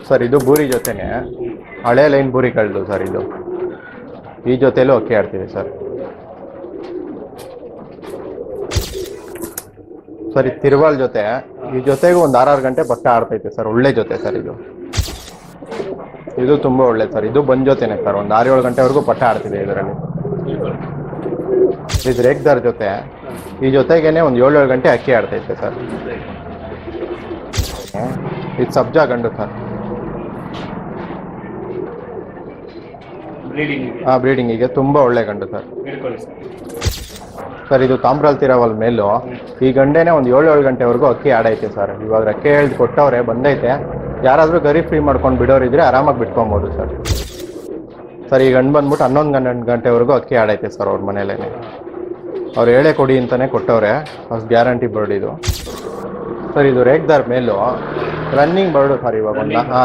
Sir ಇದು ಬೂರಿ ಜೊತೆನೆ ಹಳೆ ಲೈನ್ ಬೂರಿ ಕಳ್ದು ಸರ್ ಇದು ಈ ಜೊತೆಲೂ ಅಕ್ಕಿ ಆಡ್ತಿದೆ ಸರ್. ಸರ್ ಇದು ತಿರುವಾಲ್ ಜೊತೆ ಈ ಜೊತೆಗೂ ಒಂದು 6 ಗಂಟೆ ಪಕ್ಕ ಆಡ್ತೈತೆ ಸರ್. ಒಳ್ಳೆ ಜೊತೆ ಸರ್ ಇದು. ಇದು ತುಂಬ ಒಳ್ಳೆ ಸರ್. ಇದು ಬಂದ್ ಜೊತೆನೆ ಸರ್. ಒಂದು 6-7 ಗಂಟೆವರೆಗೂ ಪಟ್ಟ ಆಡ್ತಿದೆ ಇದರಲ್ಲಿ. ಇದು ರೇಗ್ದಾರ್ ಜೊತೆ ಈ ಜೊತೆಗೇನೆ ಒಂದು 7-7 ಗಂಟೆ ಅಕ್ಕಿ ಆಡ್ತೈತೆ ಸರ್. ಇದು ಸಬ್ಜಾ ಗಂಡು ಸರ್. ಬ್ರೀಡಿಂಗಿಗೆ ತುಂಬ ಒಳ್ಳೆ ಗಂಡು ಸರ್. ಸರ್ ಇದು ತಾಮ್ರಲ್ ತಿರವಲ್ ಮೇಲು ಈ ಗಂಡೇನೆ ಒಂದು 7-7 ಗಂಟೆವರೆಗೂ ಅಕ್ಕಿ ಆಡೈತೆ ಸರ್. ಇವಾಗ ರೆಕ್ಕೆ ಹೇಳ್ದು ಕೊಟ್ಟವ್ರೆ, ಬಂದೈತೆ. ಯಾರಾದರೂ ಗರಿ ಫ್ರೀ ಮಾಡ್ಕೊಂಡು ಬಿಡೋರಿದ್ರೆ ಆರಾಮಾಗಿ ಬಿಟ್ಕೊಬೋದು ಸರ್. ಸರ್ ಈ ಗಂಡು ಬಂದ್ಬಿಟ್ಟು 11 ಗಂಟೆವರೆಗೂ ಅಕ್ಕಿ ಆಡೈತೆ ಸರ್ ಅವ್ರ ಮನೇಲೇನೆ. ಅವ್ರು ಹೇಳೇ ಕೊಡಿ ಅಂತಲೇ ಕೊಟ್ಟವ್ರೆ, ಅಷ್ಟು ಗ್ಯಾರಂಟಿ ಬರ್ಡ್ ಇದು ಸರ್. ಇದು ರೇಗ್ದಾರ್ ಮೇಲು ರನ್ನಿಂಗ್ ಬರ್ಡು ಸರ್. ಇವಾಗ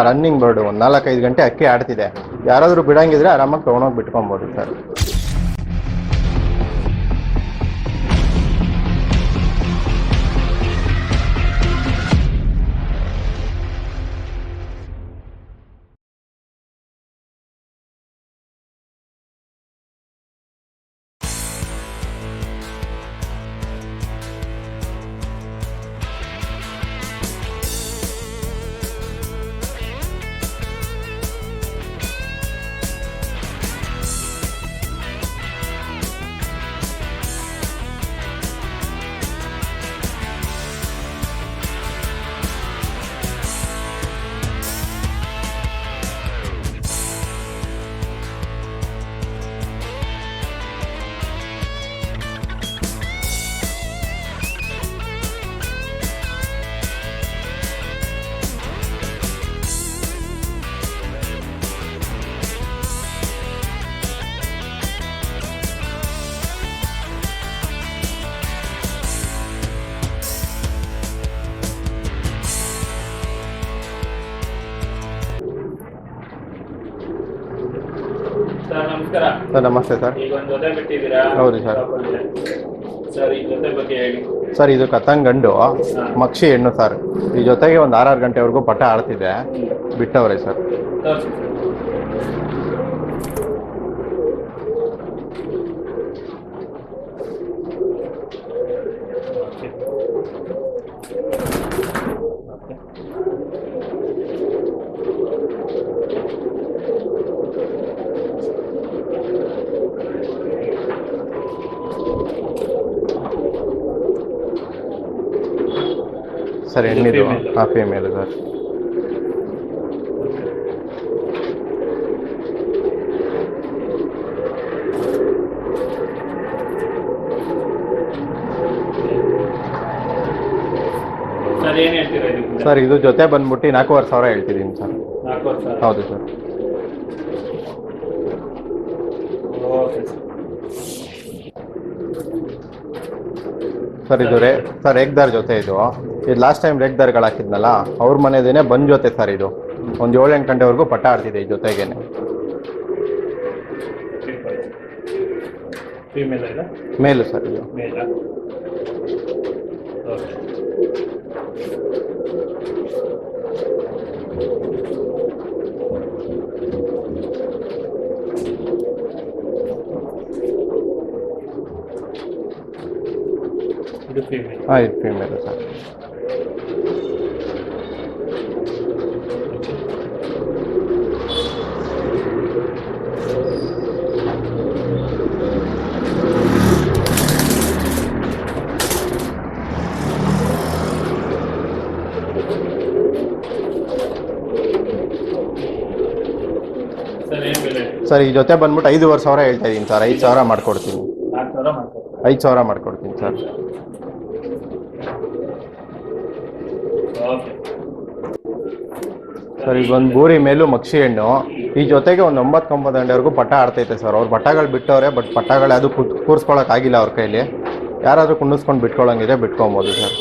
ರನ್ನಿಂಗ್ ಬರ್ಡು ಒಂದು 4-5 ಗಂಟೆ ಅಕ್ಕಿ ಆಡ್ತಿದೆ. ಯಾರಾದರೂ ಬಿಡಂಗಿದ್ರೆ ಆರಾಮಾಗಿ ತೊಗೊಂಡೋಗಿ ಬಿಟ್ಕೊಬೋದು ಸರ್. ಸರ್ ನಮಸ್ಕಾರ. ಸರ್ ನಮಸ್ತೆ ಸರ್. ಈಗ ಒಂದು ಜೊತೆ ಬಿಟ್ಟಿದ್ದೀರಾ? ಹೌದು ಸರ್. ಸರ್ ಈ ಜೊತೆ ಬಗ್ಗೆ ಹೇಳಿ ಸರ್. ಇದು ಕತಂಗ್ ಗಂಡು ಮಕ್ಷಿ ಹೆಣ್ಣು ಸರ್. ಈ ಜೊತೆಗೆ ಒಂದು 6-6 ಗಂಟೆವರೆಗೂ ಪಟ ಆಡ್ತಿದೆ, ಬಿಟ್ಟವ್ರೆ ಸರ್. ಸರ್ ಹೆಣ್ಣಿದು ಫೀಮೇಲ್ ಸರ್. ಸರ್ ಇದು ಜೊತೆ ಬಂದ್ಬಿಟ್ಟು 4,500 ಹೇಳ್ತಿದ್ದೀನಿ ಸರ್. ಹೌದು ಸರ್. ಸರ್ ಇದು ಸರ್ ರೇಗ್ದಾರ್ ಜೊತೆ ಇದು ಲಾಸ್ಟ್ ಟೈಮ್ ರೇಗ್ದಾರ್ಗಳು ಹಾಕಿದ್ನಲ್ಲ ಅವ್ರ ಮನೆದೇನೆ ಬಂದ್ ಜೊತೆ ಸರ್. ಇದು ಒಂದು 7-8 ಗಂಟೆವರೆಗೂ ಪಟ ಆಡ್ತಿದೆ ಈ ಜೊತೆಗೇನೆ. ಮೇಲು ಸರ್ ಇದು. ಇದು ಫೀಮೇಲ್ ಸರ್. ಸರ್ ಈ ಜೊತೆ ಬಂದ್ಬಿಟ್ಟು 5,500 ಹೇಳ್ತಾ ಇದ್ದೀನಿ ಸರ್. 5,000 ಮಾಡ್ಕೊಡ್ತೀನಿ. 5,000 ಮಾಡ್ಕೊಡ್ತೀನಿ ಸರ್. ಸರ್ ಈಗ ಒಂದು ಬೂರಿ ಮೇಲೂ ಮಕ್ಷಿ ಹೆಣ್ಣು ಈ ಜೊತೆಗೆ ಒಂದು 9-9 ಗಂಟೆವರೆಗೂ ಪಟ ಆಡ್ತೈತೆ ಸರ್. ಅವ್ರು ಪಟಗಳು ಬಿಟ್ಟವ್ರೆ, ಬಟ್ ಪಟಗಳು ಅದು ಕೂರಿಸ್ಕೊಳಕ್ಕಾಗಿಲ್ಲ ಅವ್ರ ಕೈಲಿ. ಯಾರಾದರೂ ಕುಂಡಿಸ್ಕೊಂಡು ಬಿಟ್ಕೊಳಂಗಿದೆ ಬಿಟ್ಕೊಬೋದು ಸರ್.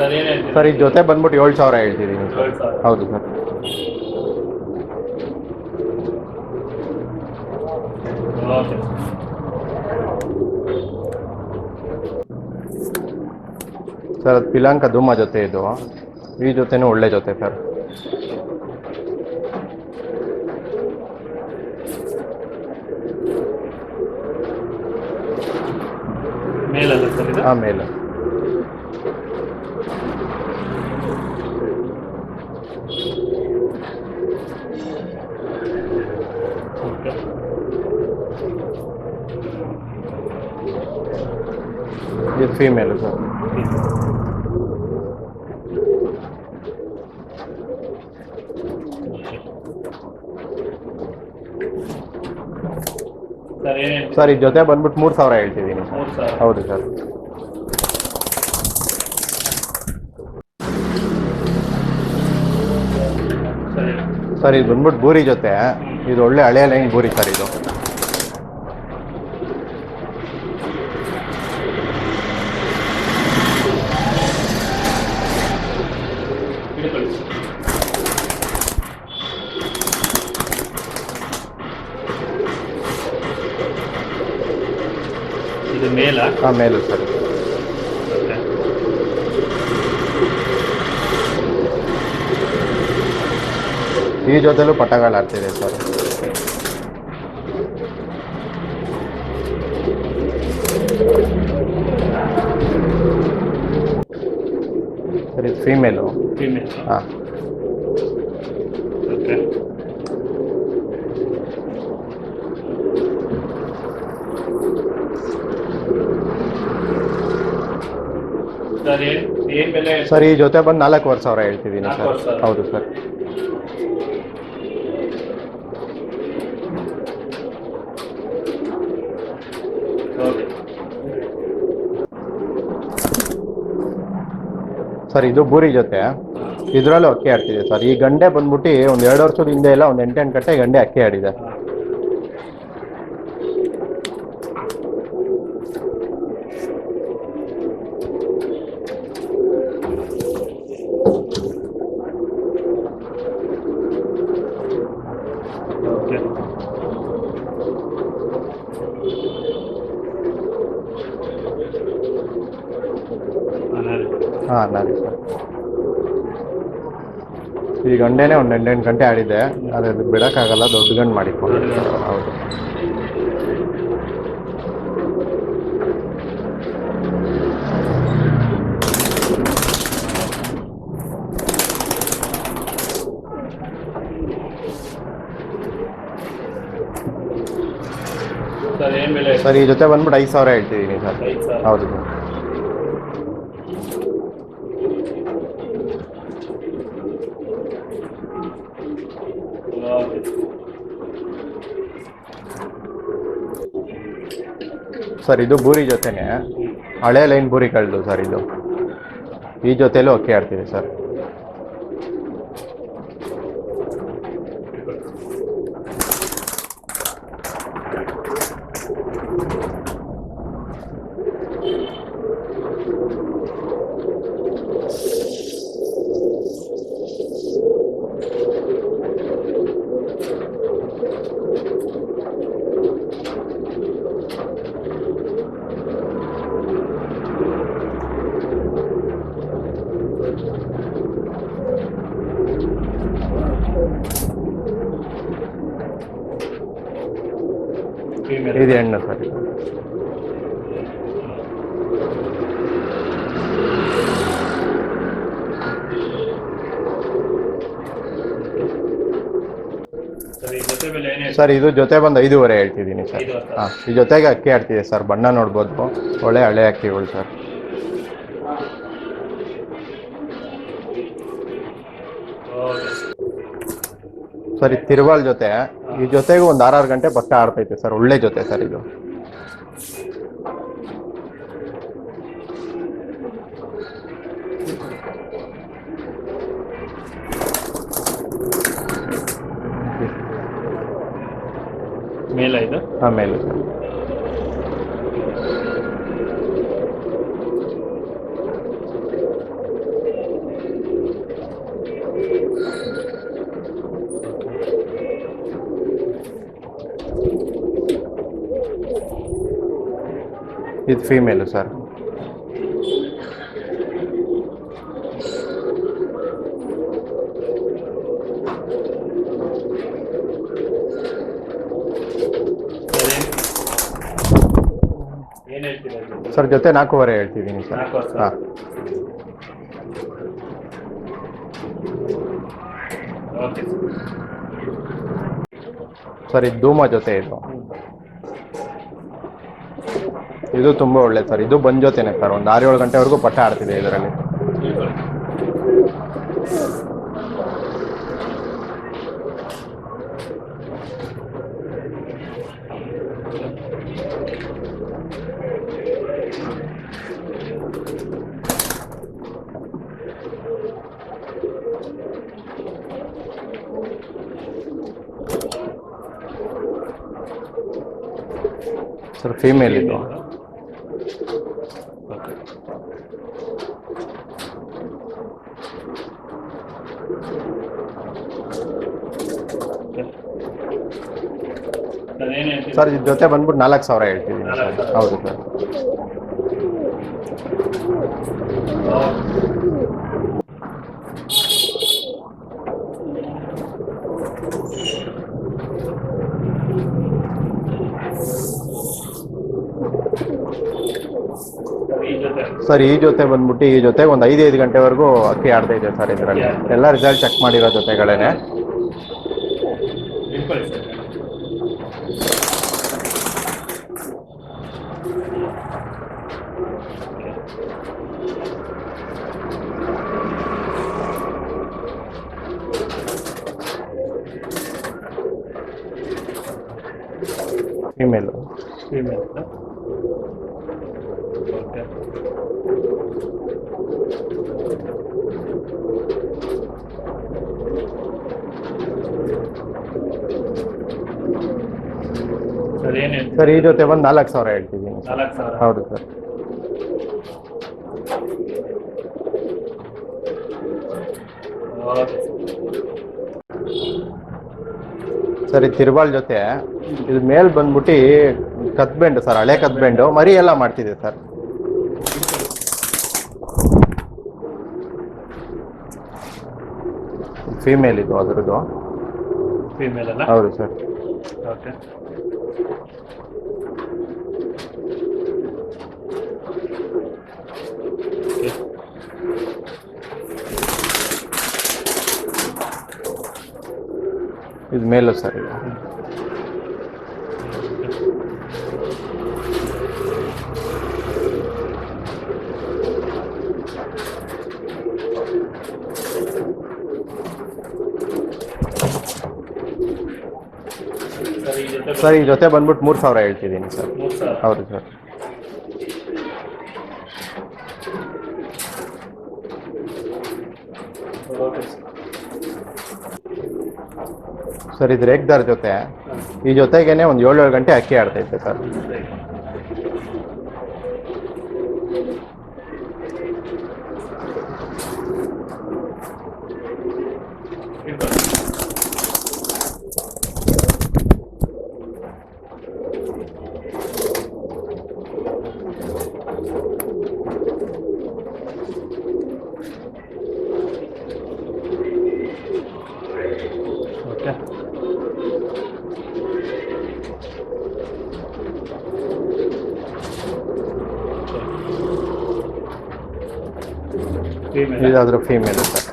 ಸರ್ ಏನು ಹೇಳ್ತೀರಿ? ಸರ್ ಈ ಜೊತೆ ಬಂದ್ಬಿಟ್ಟು 7,000 ಹೇಳ್ತಿದ್ದೀನಿ ಸರ್. 7,000. ಹೌದು ಸರ್. ಓಕೆ. ಸರ್ ಅದು ಪಿಲಾಂಕ ಧೂಮ ಜೊತೆ ಇದು. ಈ ಜೊತೆನೂ ಒಳ್ಳೆ ಜೊತೆ ಸರ್. ಮೇಲಲ್ಲ ಸರ್ ಇದು? ಆಮೇಲೆ ಓಕೆ. ಇದು ಫೀಮೇಲು ಸರ್. ಸರ್ ಏನು ಹೇಳ್ತೀರಿ? ಸರ್ ಈ ಜೊತೆ ಬಂದ್ಬಿಟ್ಟು 3,000 ಹೇಳ್ತಿದ್ದೀನಿ ಸರ್. 3,000. ಹೌದು ಸರ್. ಸರಿ. ಸರ್ ಇದು ಬಂದ್ಬಿಟ್ಟು ಬೂರಿ ಜೊತೆ. ಇದು ಒಳ್ಳೆ ಹಳೆಯ ಲೈನ್ ಬೂರಿ ಸರ್ ಇದು. ಹಿಡ್ಕೊಳ್ಳಿ. ಇದು ಮೇಲ? ಆಮೇಲೆ ಸರ್ ಓಕೆ. ಈ ಜೊತೆಲೂ ಪಟಗಳಾಡ್ತಿದೆ ಸರ್. ಸರ್ ಇದು ಫೀಮೇಲು. ಫೀಮೇಲ್. ಹಾಂ. ಓಕೆ. ಸರ್ ಏನು ಬೆಲೆ? ಸರ್ ಈ ಜೊತೆ ಬಂದು 4,500 ಹೇಳ್ತಿದ್ದೀನಿ ಸರ್. 4,500. ಹೌದು ಸರ್. ಓಕೆ. ಸರ್ ಇದು ಬೂರಿ ಜೊತೆ. ಇದರಲ್ಲೂ ಅಕ್ಕಿ ಆಡ್ತಿದೆ ಸರ್. ಈ ಗಂಡೆ ಬಂದ್ಬಿಟ್ಟು ಒಂದು 2 ವರ್ಷದ ಹಿಂದೆ ಎಲ್ಲ ಒಂದು 8 ಕಟ್ಟೆ ಗಂಡೆ ಅಕ್ಕಿ ಆಡಿದೆ. ಓಕೆ. ಹಾಂ ನಾರಿ ಸರ್. ಈ ಗಂಡೆನೇ ಒಂದು 8 ಗಂಟೆ ಆಡಿದೆ. ಅದು ಬಿಡೋಕ್ಕಾಗಲ್ಲ, ದೊಡ್ಡ ಗಂಡು ಮಾಡಿಕೊಂಡು. ಹೌದು. ಸರ್ ಏನು ಬೆಲೆ? ಸರ್ ಈ ಜೊತೆ ಬಂದ್ಬಿಟ್ಟು 5,000 ಹೇಳ್ತಿದ್ದೀನಿ ಸರ್. 5,000. ಹೌದು ಸರ್. ಓಕೆ. ಸರ್ ಇದು ಬೂರಿ ಜೊತೆನೆ. ಹಳೆ ಲೈನ್ ಬೂರಿ ಕಳ್ದು ಸರ್ ಇದು. ಈ ಜೊತೆಲೂ ಅಕ್ಕಿ ಆಡ್ತಿದೆ ಸರ್. ಫೀಮೇಲ್. ಇದು ಹೆಣ್ಣು ಸರ್. ಸರ್ ಈ ಜೊತೆ ಬೆಲೆ ಏನು? ಸರ್ ಇದು ಜೊತೆ ಬಂದು 5,500 ಹೇಳ್ತಿದ್ದೀನಿ ಸರ್. 5,500. ಹಾಂ. ಈ ಜೊತೆಗೆ ಅಕ್ಕಿ ಆಡ್ತಿದೆ ಸರ್. ಬಣ್ಣ ನೋಡ್ಬೋದು, ಒಳ್ಳೆ ಹಳೆ ಅಕ್ಕಿಗಳು ಸರ್. ಓಕೆ. ಸರ್ ಇದು ತಿರುವಾಲ್ ಜೊತೆ. ಈ ಜೊತೆಗೂ ಒಂದು 6 ಗಂಟೆ ಪಕ್ಕ ಆಡ್ತೈತೆ ಸರ್. ಒಳ್ಳೆ ಜೊತೆ ಸರ್ ಇದು. ಮೇಲ ಇದು? ಆಮೇಲೆ ಸರ್ ಇದು ಫೀಮೇಲು ಸರ್. ಏನು ಹೇಳ್ತೀರಾ ಇದು? ಸರ್ ಜೊತೆ 4.5 ಹೇಳ್ತಿದ್ದೀನಿ ಸರ್. 4,000. ಹಾಂ ಓಕೆ ಸರ್, ಇದು ಧೂಮ ಜೊತೆ ಇದು. ಇದು ತುಂಬ ಒಳ್ಳೆ ಸರ್. ಇದು ಬಂದ್ ಜೊತೆನೆ ಸರ್. ಒಂದು 6-7 ಗಂಟೆವರೆಗೂ ಪಟ್ಟ ಆಡ್ತಿದೆ ಇದರಲ್ಲಿ. ಸರ್ ಫೀಮೇಲ್ ಇದು. ಓಕೆ ಅದೇನು ಹೇಳ್ತೀರಾ? ಸರ್ ಇದ್ರ ಜೊತೆ ಬಂದ್ಬಿಟ್ಟು 4,000 ಹೇಳ್ತಿದ್ದೀನಿ ಸರ್. 4,000. ಹೌದು ಸರ್. ಈ ಜೊತೆ ಸರ್ ಈ ಜೊತೆ ಬಂದ್ಬಿಟ್ಟು ಈ ಜೊತೆಗೆ ಒಂದು 5 ಗಂಟೆವರೆಗೂ ಅಕ್ಕಿ ಆಡ್ತಾ ಇದೆ ಸರ್ ಇದರಲ್ಲಿ. ಎಲ್ಲ ರಿಸಲ್ಟ್ ಚೆಕ್ ಮಾಡಿರೋ ಜೊತೆಗಳೇನೆ. ಇಟ್ಕೊಳ್ಳಿ sir. Female. Female okay sir ಏನು ಹೇಳ್ತೀರಾ? ಸರ್ ಈ ಜೊತೆ ಬಂದು 4,000 ಹೇಳ್ತಿದ್ದೀನಿ ಸರ್. 4,000. ಹೌದು ಸರ್. ಓಕೆ ಸರ್ ಇದು ತಿರುಬಾಳ್ ಜೊತೆ. ಇದು ಮೇಲ್ ಬಂದ್ಬಿಟ್ಟು ಕತ್ಬೆಂಡು ಸರ್, ಹಳೆ ಕತ್ಬೆಂಡು. ಮರಿ ಎಲ್ಲ ಮಾಡ್ತಿದೆ ಸರ್. ಫೀಮೇಲ್ ಇದು ಅದ್ರದ್ದು. ಫೀಮೇಲ್ ಅಲ್ಲ? ಹೌದು ಸರ್. ಓಕೆ ಇದು ಮೇಲು ಸರ್ ಇದು. ಸರ್ ಈ ಜೊತೆ ಸರ್ ಈ ಜೊತೆ ಬಂದ್ಬಿಟ್ಟು 3,000 ಹೇಳ್ತಿದ್ದೀನಿ ಸರ್. 3,000. ಹೌದು ಸರ್. ಓಕೆ ಸರ್ ಇದು ರೇಗ್ದಾರ್ ಜೊತೆ. ಈ ಜೊತೆಗೇನೆ ಒಂದು 7 ಗಂಟೆ ಅಕ್ಕಿ ಆಡ್ತೈತೆ ಸರ್. ಓಕೆ ಫೀಮೇಲ್ ಇದಾದ್ರೂ ಫೀಮೇಲ್ ಸರ್.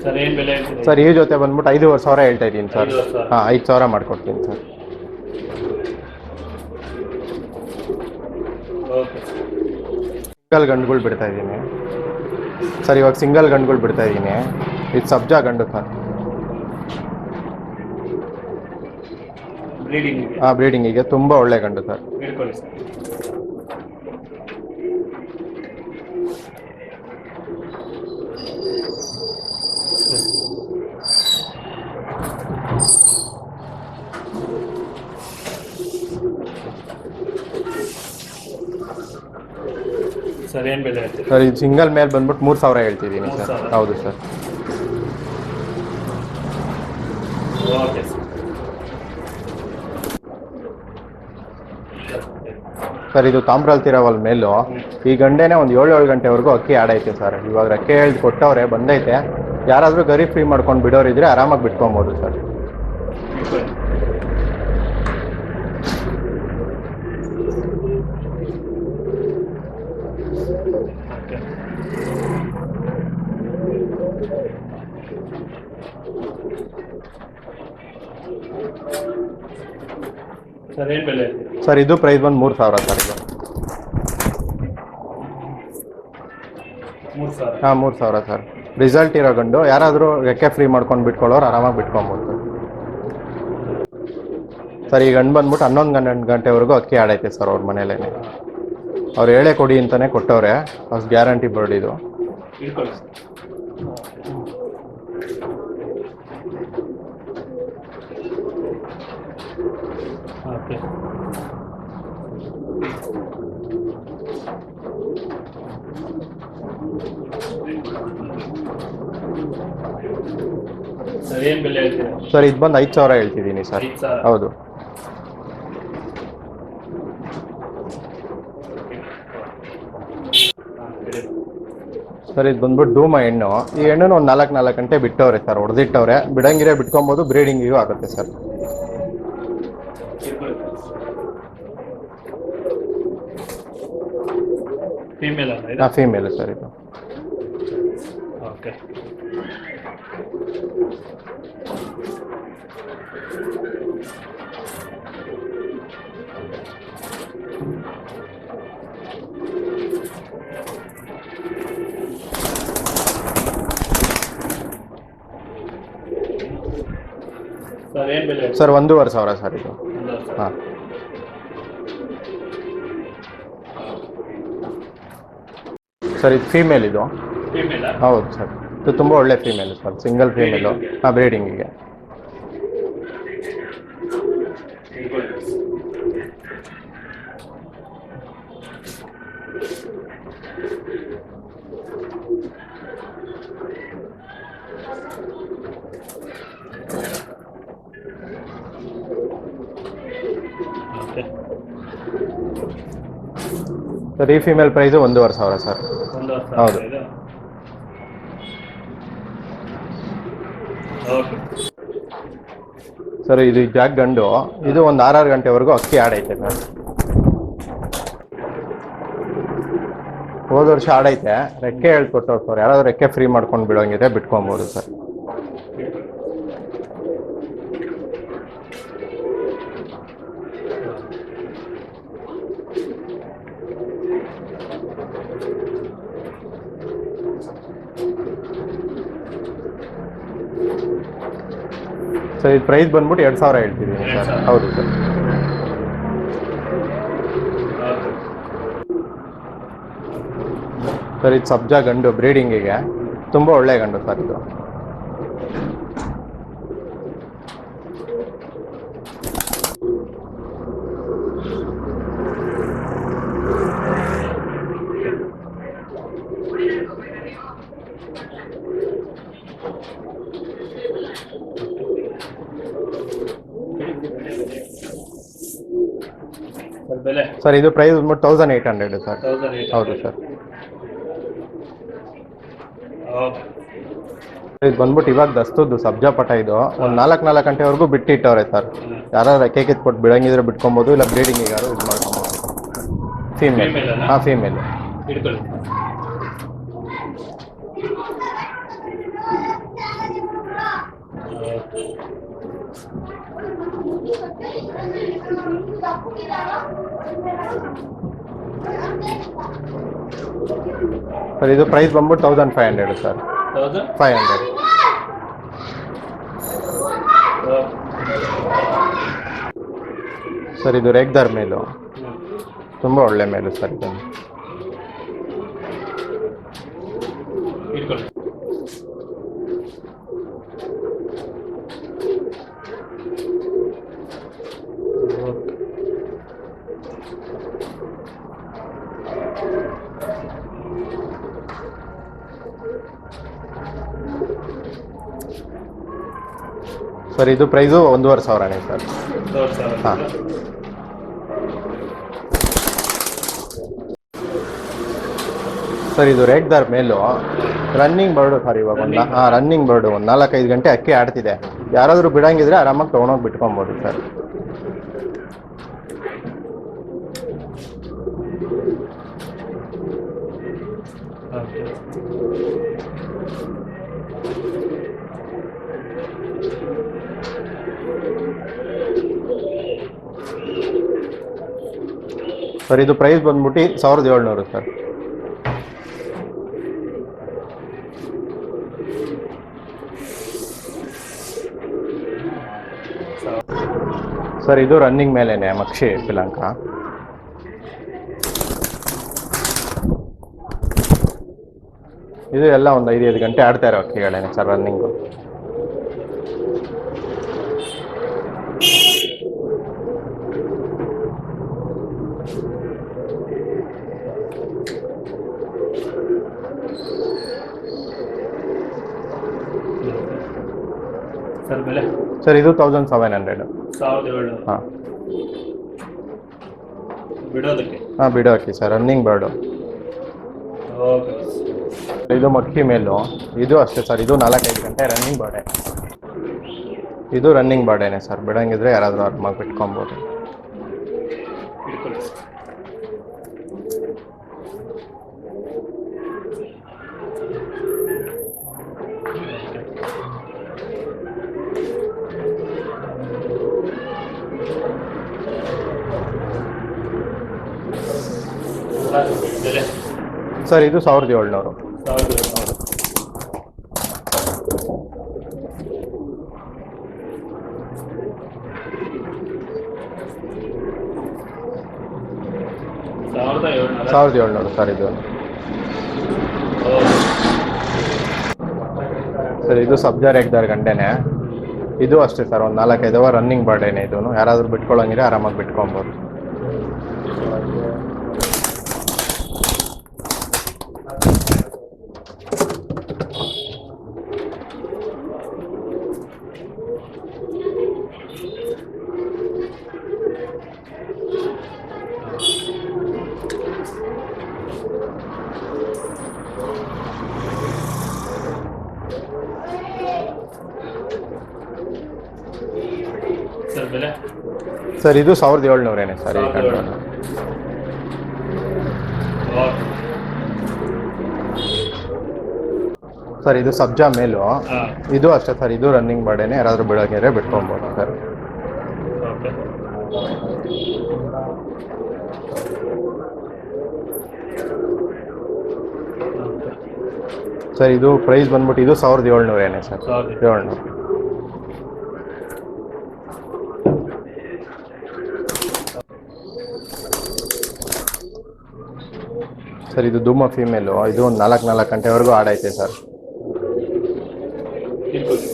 ಸರ್ ಏನು ಬೆಲೆ ಹೇಳ್ತೀರಾ? ಸರ್ ಈ ಜೊತೆ ಬಂದ್ಬಿಟ್ಟು 5,500 ಹೇಳ್ತಾ ಇದ್ದೀನಿ ಸರ್. 5,500. ಹಾಂ 5,000 ಮಾಡ್ಕೊಡ್ತೀನಿ ಸರ್. ಓಕೆ ಸಿಂಗಲ್ ಗಂಡುಗಳು ಬಿಡ್ತಾ ಇದ್ದೀನಿ ಸರ್. ಇವಾಗ ಸಿಂಗಲ್ ಗಂಡುಗಳು ಬಿಡ್ತಾ ಇದ್ದೀನಿ. ಇದು ಸಬ್ಜಾ ಗಂಡು ಸರ್. ಬ್ರೀಡಿಂಗ್ ಹಾಂ ಬ್ರೀಡಿಂಗಿಗೆ ತುಂಬ ಒಳ್ಳೆ ಗಂಡು ಸರ್. ಹೇಳ್ಕೊಳ್ಳಿ ಸರ್. ಸರ್ ಏನು ಬೆಲೆ ಹೇಳ್ತೀರಿ? ಸರ್ ಇದು ಸಿಂಗಲ್ ಮೇಲೆ ಬಂದ್ಬಿಟ್ಟು 3,000 ಹೇಳ್ತಿದ್ದೀನಿ ಸರ್. 3,000. ಹೌದು ಸರ್. Okay sir. ಸರ್ ಇದು ತಾಮ್ರಲ್ಲಿ ತಿರವಲ್ ಮೇಲು ಈ ಗಂಟೆನೇ ಒಂದು 7 ಗಂಟೆವರೆಗೂ ಅಕ್ಕಿ ಆಡೈತೆ ಸರ್. ಇವಾಗ ರೆಕ್ಕೆ ಹೇಳ್ದು ಕೊಟ್ಟವ್ರೆ, ಬಂದೈತೆ. ಯಾರಾದರೂ ಗರಿ ಫ್ರೀ ಮಾಡ್ಕೊಂಡು ಬಿಡೋರಿದ್ರೆ ಆರಾಮಾಗಿ ಬಿಟ್ಕೊಬೋದು ಸರ್. ಸರ್ ಏನು ಬೆಲೆ ಹೇಳ್ತೀರಿ? ಸರ್ ಇದು ಪ್ರೈಸ್ ಬಂದು 3,000 ಸರ್. ಇದು 3,000. ಹಾಂ 3,000 ಸರ್. ರಿಸಲ್ಟ್ ಇರೋ ಗಂಡು ಯಾರಾದರೂ ರೆಕ್ಕೆ ಫ್ರೀ ಮಾಡ್ಕೊಂಡು ಬಿಟ್ಕೊಳ್ಳೋರು ಆರಾಮಾಗಿ ಬಿಟ್ಕೊಬೋದು ಸರ್. ಸರ್ ಈ ಗಂಡು ಬಂದ್ಬಿಟ್ಟು 11 ಗಂಟೆವರೆಗೂ ಅಕ್ಕಿ ಆಡೈತೆ ಸರ್ ಅವ್ರ ಮನೇಲೇ. ಅವ್ರು ಹೇಳೇ ಕೊಡಿ ಅಂತಲೇ ಕೊಟ್ಟವ್ರೆ. ಅಷ್ಟು ಗ್ಯಾರಂಟಿ ಬರ್ಡ್ ಇದು. ಇಟ್ಕೊಳ್ಳಿ ಓಕೆ. ಸರ್ ಏನು ಬೆಲೆ ಹೇಳ್ತೀರಾ? ಸರ್ ಇದು ಬಂದು 5,000 ಹೇಳ್ತಿದ್ದೀನಿ ಸರ್. 5,000. ಹೌದು. ಸರ್ ಇದು ಬಂದ್ಬಿಟ್ಟು ಧೂಮ ಹೆಣ್ಣು. ಈ ಹೆಣ್ಣು ಒಂದು 4 ಗಂಟೆ ಬಿಟ್ಟವ್ರೆ ಸರ್, ಹೊಡೆದಿಟ್ಟವ್ರೆ. ಬಿಡಂಗಿರೇ ಬಿಟ್ಕೊಬೋದು, ಬ್ರೀಡಿಂಗಿಗೂ ಆಗುತ್ತೆ ಸರ್. ಫೀಮೇಲ್ ಅಲ್ಲ ಇದು? ಹಾಂ ಫೀಮೇಲು ಸರ್ ಇದು. ಓಕೆ. ಸರ್ ಏನು ಬೆಲೆ? ಸರ್ 1,500 ಸರ್ ಇದು. ಹಾಂ ಸರ್ ಇದು ಫೀಮೇಲ್ ಇದು. ಫೀಮೇಲಾ? ಹೌದು ಸರ್. ಇದು ತುಂಬ ಒಳ್ಳೆ ಫೀಮೇಲು ಸರ್, ಸಿಂಗಲ್ ಫೀಮೇಲು. ಹಾಂ ಬ್ರೀಡಿಂಗಿಗೆ. ಓಕೆ. ಸರ್ ಈ ಫೀಮೇಲ್ ಪ್ರೈಸು 1,500 ಸರ್. 1,500 ಹೌದು. ಇದು? ಓಕೆ. ಸರ್ ಇದು ಜಾಕ್ ಗಂಡು. ಇದು ಒಂದು 6 ಗಂಟೆವರೆಗೂ ಅಕ್ಕಿ ಆಡೈತೆ ಸರ್. ಹೋದ ವರ್ಷ ಆಡೈತೆ. ರೆಕ್ಕೆ ಹೇಳ್ಕೊಟ್ಟವ್ರು ಸರ್, ಯಾರಾದರೂ ರೆಕ್ಕೆ ಫ್ರೀ ಮಾಡ್ಕೊಂಡು ಬಿಡೋಂಗಿದೆ ಬಿಟ್ಕೊಬೋದು ಸರ್. ಸರ್ ಇದು ಪ್ರೈಸ್ ಬಂದ್ಬಿಟ್ಟು 2,000 ಹೇಳ್ತಿದ್ದೀನಿ ಸರ್. 2,000. ಹೌದು ಸರ್. ಓಕೆ. ಸರ್ ಇದು ಸಬ್ಜಾ ಗಂಡು ಬ್ರೀಡಿಂಗಿಗೆ. ತುಂಬ ಒಳ್ಳೆ ಗಂಡು ಸರ್ ಇದು. ಸರ್ ಬೆಲೆ? ಸರ್ ಇದು ಪ್ರೈಸ್ ಬಂದ್ಬಿಟ್ಟು 1,800 ಸರ್. 1,800. ಹೌದು ಸರ್. ಓಕೆ. ಇದು ಬಂದ್ಬಿಟ್ಟು ಇವಾಗ ದಸ್ತದ್ದು ಸಬ್ಜಾ ಪಟ. ಇದು ಒಂದು 4 ಗಂಟೆವರೆಗೂ ಬಿಟ್ಟಿಟ್ಟವ್ರೆ ಸರ್. ಯಾರಾದ್ರು ರೆಕ್ಕೆ ಕಿತ್ಕೊಟ್ಟು ಬಿಡಂಗಿದ್ರೆ ಬಿಟ್ಕೊಬೋದು, ಇಲ್ಲ ಬ್ರೀಡಿಂಗಿಗೆ ಯಾರು ಇದು ಮಾಡ್ಕೊಬೋದು. ಫೀಮೇಲ್. Female ಅಲ್ಲ? ಹಾಂ ಫೀಮೇಲ್. ಇಟ್ಕೊಳ್ಳಿ. ಸರ್ ಇದು ಪ್ರೈಸ್ ಬಂದ್ಬಿಟ್ಟು 1,500 ಸರ್. 500. ಸರ್ ಇದು ರೇಗ್ದಾರ್ ಮೇಲು. ತುಂಬ ಒಳ್ಳೆ ಮೇಲು ಸರ್ ಇದು. ಇಟ್ಕೊಳ್ಳಿ. ಸರ್ ಇದು ಪ್ರೈಸು 1,500ನೇ ಸರ್. 1,500. ಹಾಂ. ಸರ್ ಇದು ರೇಗ್ದಾರ್ ಮೇಲು ರನ್ನಿಂಗ್ ಬರ್ಡು ಸರ್. ಇವಾಗ ರನ್ನಿಂಗ್ ಬರ್ಡು ಒಂದು 4-5 ಗಂಟೆ ಅಕ್ಕಿ ಆಡ್ತಿದೆ. ಯಾರಾದರೂ ಬಿಡಂಗಿದ್ರೆ ಆರಾಮಾಗಿ ತೊಗೊಂಡೋಗಿ ಬಿಟ್ಕೊಬೋದು ಸರ್. ಓಕೆ. ಸರ್ ಇದು ಪ್ರೈಸ್ ಬಂದ್ಬಿಟ್ಟು 1,700 ಸರ್. ಸರ್ ಇದು ರನ್ನಿಂಗ್ ಮೇಲೇನೆ ಮಕ್ಷಿ ಪಿಲಂಕ. ಇದು ಎಲ್ಲ ಒಂದು 5 ಗಂಟೆ ಆಡ್ತಾ ಇರೋ ಅಕ್ಕಿಗಳೇನೆ ಸರ್ ರನ್ನಿಂಗು. ಸರ್ ಬೆಲೆ ಸರ್ ಇದು 1,700. 1,700. ಹಾಂ. ಬಿಡೋದಕ್ಕೆ. ಹಾಂ ಬಿಡೋ ಅಕ್ಕಿ ಸರ್, ರನ್ನಿಂಗ್ ಬರ್ಡು. ಓಕೆ. ಇದು ಮಕ್ಕಿ ಮೇಲು. ಇದು ಅಷ್ಟೇ ಸರ್, ಇದು 4-5 ಗಂಟೆ ರನ್ನಿಂಗ್ ಬರ್ಡೇ. ಇದು ರನ್ನಿಂಗ್ ಬರ್ಡೇನೆ ಸರ್, ಬಿಡಂಗಿದ್ರೆ ಯಾರಾದರೂ ಆರಾಮಾಗಿ ಬಿಟ್ಕೊಬೋದು. ಇಟ್ಕೊಳ್ಳಿ. ಬೆಲೆ ಸರ್ ಇದು 1,700. 1,700. $1,700. 1,700 ಸರ್ ಇದು. ಸರ್ ಇದು ಸಬ್ಜಾ ರೇಗ್ದಾರ್ ಗಂಟೆನೆ. ಇದು ಅಷ್ಟೇ ಸರ್, ಒಂದು 4-5 ಅವರ್ ರನ್ನಿಂಗ್ ಬರ್ಡೇನೆ. ಇದು ಯಾರಾದರೂ ಬಿಟ್ಕೊಳ್ಳೋಂಗಿದ್ರೆ ಆರಾಮಾಗಿ ಬಿಟ್ಕೊಬೋದು. ಸರ್ ಬೆಲೆ ಸರ್ ಇದು 1,700ನೇ ಸರ್ ಈ ಗಂಟೆ. ಓಕೆ. ಸರ್ ಇದು ಸಬ್ಜಾ ಮೇಲು. ಹಾಂ. ಇದು ಅಷ್ಟೇ ಸರ್, ಇದು ರನ್ನಿಂಗ್ ಬರ್ಡೇನೆ. ಯಾರಾದರೂ ಬಿಡೋಂಗಿದ್ರೆ ಬಿಟ್ಕೊಬೋದು ಸರ್. ಓಕೆ. ಸರ್ ಇದು ಪ್ರೈಸ್ ಬಂದ್ಬಿಟ್ಟು ಇದು 1,700ನೇ ಸರ್. 700. ಸರ್ ಇದು ಧೂಮ ಫೀಮೇಲು. ಇದು ಒಂದು 4 ಗಂಟೆವರೆಗೂ ಆಡೈತೆ ಸರ್. ಇಟ್ಕೊಳ್ಳಿ.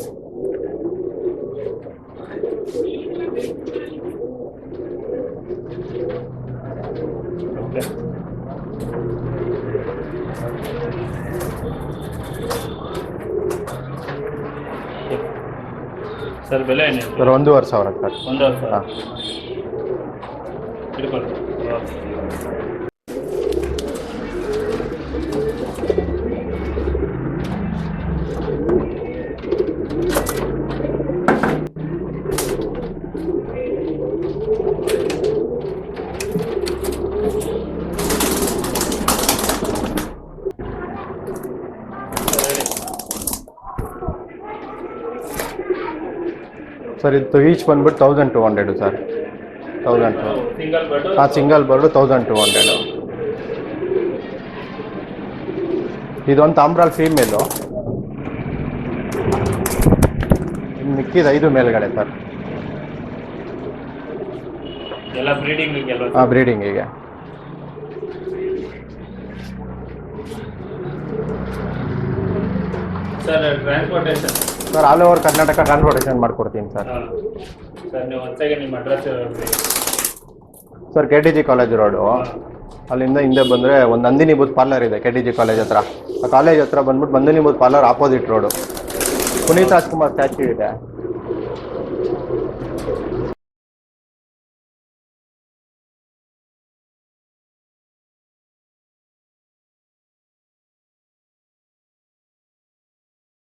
ಓಕೆ. ಸರ್ ಬೆಲೆ ಏನಿದೆ? Sir 1,500 sir. 1,500. ಹಾಂ. ಇಟ್ಕೊಳ್ಳಿ. ಸರ್ ಇದು ಈಚ್ ಬಂದ್ಬಿಟ್ಟು 1,200 ಸರ್. 1,200. Single bed. ಹಾಂ ಸಿಂಗಲ್ ಬರ್ಡು 1,200. ಇದೊಂದು ತಾಮ್ರಾಲ್ ಫೀಮೇಲು. ಇನ್ನು ಮಿಕ್ಕಿದ 5 ಮೇಲ್ಗಡೆ ಸರ್. ಎಲ್ಲ ಬ್ರೀಡಿಂಗ್ ಎಲ್ಲ. ಹಾಂ ಬ್ರೀಡಿಂಗಿಗೆ. Sir transportation sir all over Karnataka transportation ಮಾಡಿಕೊಡ್ತೀನಿ ಸರ್. ಸರ್ ನೀವು ಒಂದ್ಸಾಗೆ ನಿಮ್ಮ address. Sir KTG college road. ಅಲ್ಲಿಂದ ಹಿಂದೆ ಬಂದರೆ ಒಂದು ನಂದಿನಿ ಬೂತ್ ಪಾರ್ಲರ್ ಇದೆ KTG ಕಾಲೇಜ್ ಹತ್ರ. ಆ ಕಾಲೇಜ್ ಹತ್ರ ಬಂದ್ಬಿಟ್ಟು Nandini booth parlour opposite road. Puneeth Rajkumar statue ಇದೆ.